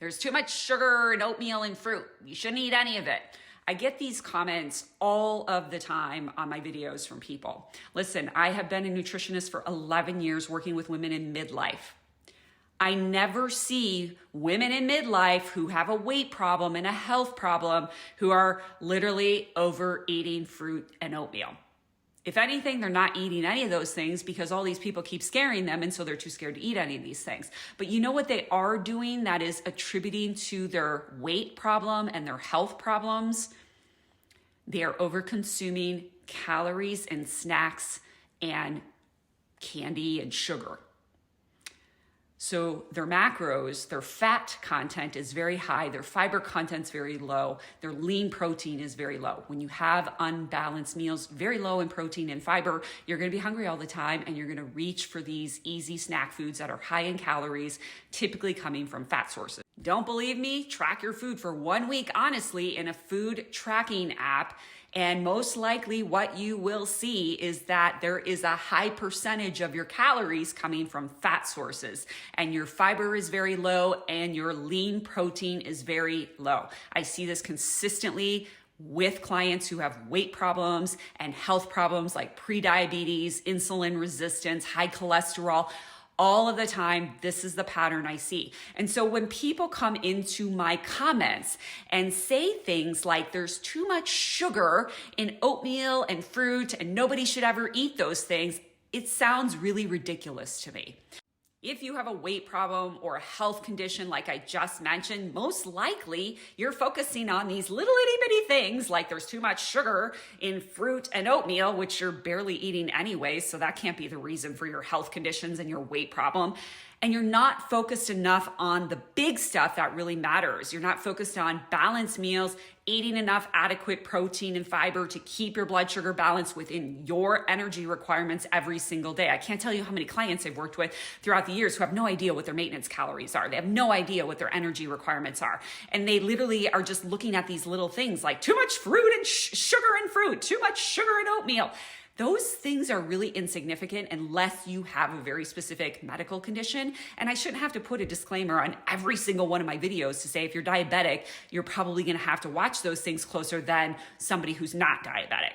There's too much sugar and oatmeal and fruit. You shouldn't eat any of it. I get these comments all of the time on my videos from people. Listen, I have been a nutritionist for 11 years working with women in midlife. I never see women in midlife who have a weight problem and a health problem who are literally overeating fruit and oatmeal. If anything, they're not eating any of those things because all these people keep scaring them, and so they're too scared to eat any of these things. But you know what they are doing that is attributing to their weight problem and their health problems? They are over-consuming calories and snacks and candy and sugar. So their macros, their fat content is very high, their fiber content's very low, their lean protein is very low. When you have unbalanced meals, very low in protein and fiber, you're gonna be hungry all the time and you're gonna reach for these easy snack foods that are high in calories, typically coming from fat sources. Don't believe me? Track your food for 1 week, honestly, in a food tracking app. And most likely what you will see is that there is a high percentage of your calories coming from fat sources, and your fiber is very low and your lean protein is very low. I see this consistently with clients who have weight problems and health problems like prediabetes, insulin resistance, high cholesterol. All of the time, this is the pattern I see. And so when people come into my comments and say things like there's too much sugar in oatmeal and fruit and nobody should ever eat those things, it sounds really ridiculous to me. If you have a weight problem or a health condition like I just mentioned, most likely you're focusing on these little itty bitty things like there's too much sugar in fruit and oatmeal, which you're barely eating anyway, so that can't be the reason for your health conditions and your weight problem. And you're not focused enough on the big stuff that really matters. You're not focused on balanced meals, eating enough adequate protein and fiber to keep your blood sugar balanced within your energy requirements every single day. I can't tell you how many clients I've worked with throughout the years who have no idea what their maintenance calories are. They have no idea what their energy requirements are. And they literally are just looking at these little things like too much fruit and sugar and fruit, too much sugar and oatmeal. Those things are really insignificant unless you have a very specific medical condition. And I shouldn't have to put a disclaimer on every single one of my videos to say if you're diabetic, you're probably gonna have to watch those things closer than somebody who's not diabetic.